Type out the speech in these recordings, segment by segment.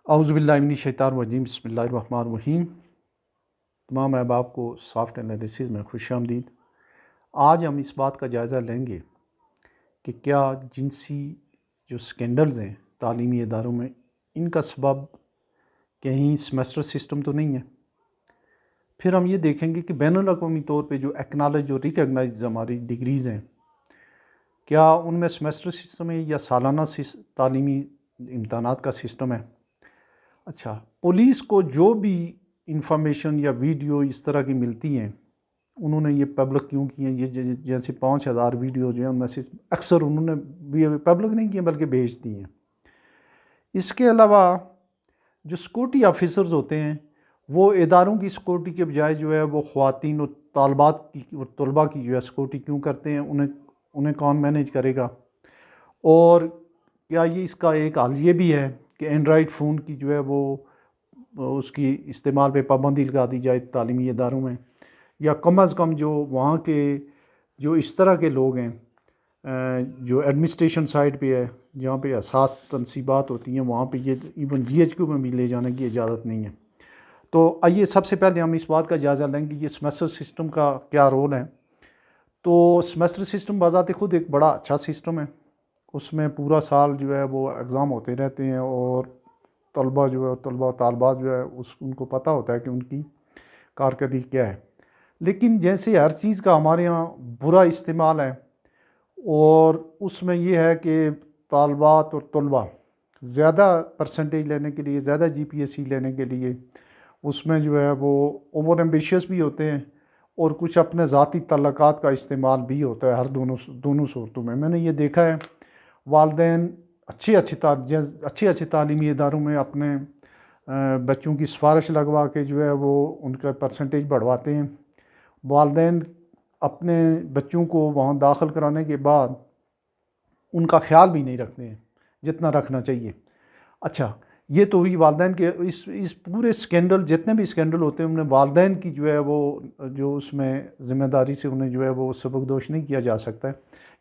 اعوذ باللہ من الشیطان الرجیم، بسم اللہ الرحمن الرحیم۔ تمام احباب کو سافٹ انالیسز میں خوش آمدید۔ آج ہم اس بات کا جائزہ لیں گے کہ کیا جنسی جو سکینڈلز ہیں تعلیمی اداروں میں، ان کا سبب کہیں سیمیسٹر سسٹم تو نہیں ہے۔ پھر ہم یہ دیکھیں گے کہ بین الاقوامی طور پہ جو ایکنالج اور ریکگنائز ہماری ڈگریز ہیں، کیا ان میں سیمیسٹر سسٹم ہے یا سالانہ تعلیمی امتحانات کا سسٹم ہے۔ اچھا، پولیس کو جو بھی انفارمیشن یا ویڈیو اس طرح کی ملتی ہیں، انہوں نے یہ پبلک کیوں کی ہیں؟ یہ جیسے 5,000 ویڈیو جو ہیں ان میں سے اکثر انہوں نے بھی پبلک نہیں کی بلکہ بھیج دی ہیں۔ اس کے علاوہ جو سیکورٹی آفیسرز ہوتے ہیں، وہ اداروں کی سیکورٹی کے بجائے جو ہے وہ خواتین اور طالبات کی اور طلباء کی جو ہے سیکورٹی کیوں کرتے ہیں؟ انہیں کون مینیج کرے گا؟ اور کیا یہ اس کا ایک حل یہ بھی ہے کہ اینڈرائڈ فون کی جو ہے وہ اس کی استعمال پہ پابندی لگا دی جائے تعلیمی اداروں میں، یا کم از کم جو وہاں کے جو اس طرح کے لوگ ہیں جو ایڈمنسٹریشن سائٹ پہ ہے، جہاں پہ حساس تنصیبات ہوتی ہیں، وہاں پہ یہ ایون جی ایچ کیو میں بھی لے جانے کی اجازت نہیں ہے۔ تو آئیے سب سے پہلے ہم اس بات کا جائزہ لیں کہ یہ سیمیسٹر سسٹم کا کیا رول ہے۔ تو سیمیسٹر سسٹم بذات خود ایک بڑا اچھا سسٹم ہے۔ اس میں پورا سال جو ہے وہ ایگزام ہوتے رہتے ہیں، اور طلباء و طالبات جو ہے ان کو پتہ ہوتا ہے کہ ان کی کارکردگی کیا ہے۔ لیکن جیسے ہر چیز کا ہمارے یہاں برا استعمال ہے، اور اس میں یہ ہے کہ طالبات اور طلباء زیادہ پرسنٹیج لینے کے لیے، زیادہ جی پی ایس سی لینے کے لیے اس میں جو ہے وہ اوور ایمبیشیس بھی ہوتے ہیں، اور کچھ اپنے ذاتی تعلقات کا استعمال بھی ہوتا ہے ہر دونوں صورتوں میں۔ میں نے یہ دیکھا ہے، والدین اچھے تعلیمی اداروں میں اپنے بچوں کی سفارش لگوا کے جو ہے وہ ان کا پرسنٹیج بڑھواتے ہیں۔ والدین اپنے بچوں کو وہاں داخل کرانے کے بعد ان کا خیال بھی نہیں رکھتے ہیں جتنا رکھنا چاہیے۔ اچھا، یہ تو ہوئی والدین کے اس پورے سکینڈل، جتنے بھی سکینڈل ہوتے ہیں، انہیں والدین کی جو ہے وہ جو اس میں ذمہ داری سے انہیں جو ہے وہ سبکدوش نہیں کیا جا سکتا ہے۔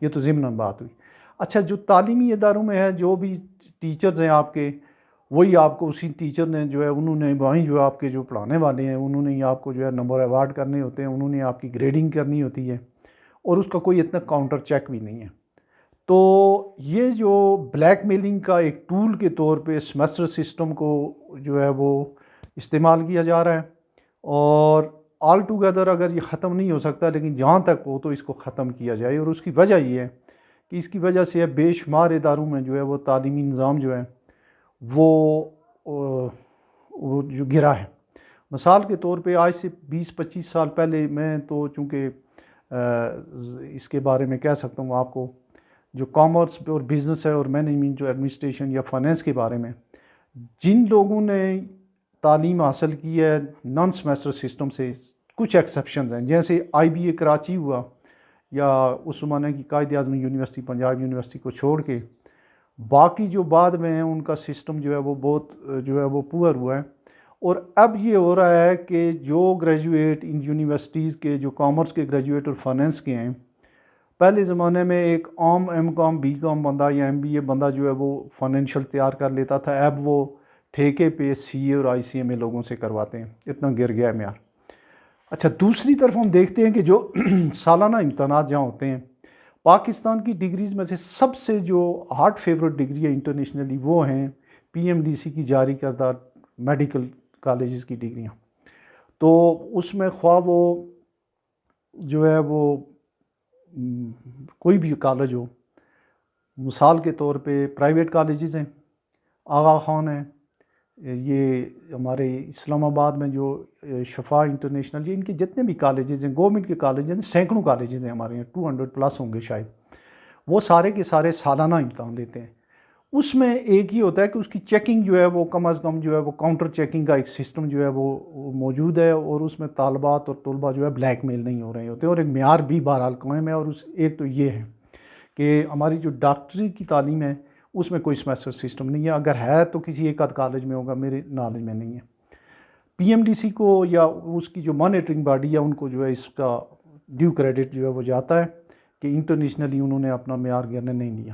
یہ تو ضمن بات ہوئی۔ اچھا، جو تعلیمی اداروں میں ہے، جو بھی ٹیچرز ہیں آپ کے، وہی آپ کو اسی ٹیچر نے جو ہے انہوں نے وہیں جو آپ کے جو پڑھانے والے ہیں انہوں نے ہی آپ کو جو ہے نمبر ایوارڈ کرنے ہوتے ہیں، انہوں نے آپ کی گریڈنگ کرنی ہوتی ہے، اور اس کا کوئی اتنا کاؤنٹر چیک بھی نہیں ہے۔ تو یہ جو بلیک میلنگ کا ایک ٹول کے طور پہ سیمیسٹر سسٹم کو جو ہے وہ استعمال کیا جا رہا ہے، اور آل ٹوگیدر اگر یہ ختم نہیں ہو سکتا، لیکن جہاں تک ہو تو اس کو ختم کیا جائے۔ اور اس کی وجہ یہ ہے کہ اس کی وجہ سے بے شمار اداروں میں جو ہے وہ تعلیمی نظام جو ہے وہ جو گرا ہے۔ مثال کے طور پہ آج سے 20-25 سال پہلے، میں تو چونکہ اس کے بارے میں کہہ سکتا ہوں آپ کو، جو کامرس اور بزنس ہے اور مینجمنٹ جو ایڈمنسٹریشن یا فائنینس کے بارے میں، جن لوگوں نے تعلیم حاصل کی ہے نان سیمیسٹر سسٹم سے، کچھ ایکسیپشنز ہیں، جیسے آئی بی اے کراچی ہوا، یا اس زمانے کی قائد اعظم یونیورسٹی پنجاب یونیورسٹی کو چھوڑ کے باقی جو بعد میں ہیں ان کا سسٹم جو ہے وہ بہت جو ہے وہ پور ہوا ہے۔ اور اب یہ ہو رہا ہے کہ جو گریجویٹ ان یونیورسٹیز کے، جو کامرس کے گریجویٹ اور فائنینس کے ہیں، پہلے زمانے میں ایک عام ایم کام بی کام بندہ یا ایم بی اے بندہ جو ہے وہ فائنینشیل تیار کر لیتا تھا، اب وہ ٹھیکے پہ سی اے اور آئی سی ایم اے لوگوں سے کرواتے ہیں۔ اتنا گر گیا ہے معیار۔ اچھا، دوسری طرف ہم دیکھتے ہیں کہ جو سالانہ امتحانات جہاں ہوتے ہیں، پاکستان کی ڈگریز میں سے سب سے جو ہارٹ فیورٹ ڈگری ہے انٹرنیشنلی، وہ ہیں پی ایم ڈی سی کی جاری کردہ میڈیکل کالجز کی ڈگریاں۔ تو اس میں خواہ وہ جو ہے وہ کوئی بھی کالج ہو، مثال کے طور پہ پرائیویٹ کالجز ہیں، آغا خان ہیں، یہ ہمارے اسلام آباد میں جو شفا انٹرنیشنل، یہ ان کے جتنے بھی کالجز ہیں، گورنمنٹ کے کالجز ہیں، سینکڑوں کالجز ہیں ہمارے یہاں، 200 پلس ہوں گے شاید، وہ سارے کے سارے سالانہ امتحان لیتے ہیں۔ اس میں ایک ہی ہوتا ہے کہ اس کی چیکنگ جو ہے وہ کم از کم جو ہے وہ کاؤنٹر چیکنگ کا ایک سسٹم جو ہے وہ موجود ہے، اور اس میں طالبات اور طلباء جو ہے بلیک میل نہیں ہو رہے ہوتے، اور ایک معیار بھی بہرحال قائم ہے۔ اور ایک تو یہ ہے کہ ہماری جو ڈاکٹری کی تعلیم ہے اس میں کوئی سیمیسٹر سسٹم نہیں ہے، اگر ہے تو کسی ایک آدھ کالج میں ہوگا، میرے نالج میں نہیں ہے۔ پی ایم ڈی سی کو یا اس کی جو مانیٹرنگ باڈی ہے ان کو جو ہے اس کا ڈیو کریڈٹ جو ہے وہ جاتا ہے کہ انٹرنیشنلی انہوں نے اپنا معیار گرنے نہیں دیا۔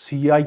CI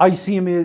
ICMA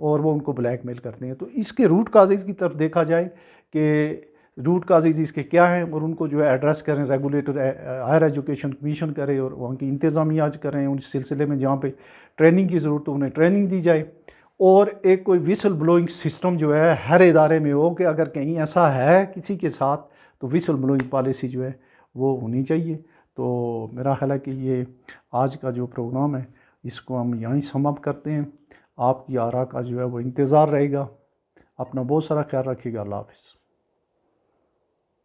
اور وہ ان کو بلیک میل کرتے ہیں. تو اس کے روٹ کازز کی طرف دیکھا جائے کہ روٹ کازز اس کے کیا ہیں اور ان کو جو ہے ایڈریس کریں. ریگولیٹر ہائر ایجوکیشن کمیشن کرے اور وہاں کی انتظامیہ کریں اس سلسلے میں جہاں پہ ٹریننگ کی ضرورت ہو انہیں ٹریننگ دی جائے. اور ایک کوئی وسل بلوئنگ سسٹم جو ہے ہر ادارے میں ہو کہ اگر کہیں ایسا ہے کسی کے ساتھ تو وسل بلوئنگ پالیسی جو ہے وہ ہونی چاہیے. تو میرا خیال ہے کہ یہ آج کا جو پروگرام ہے اس کو ہم یہیں سم اپ کرتے ہیں. آپ کی آراء کا جو ہے وہ انتظار رہے گا. اپنا بہت سارا خیال رکھیے گا. اللہ حافظ.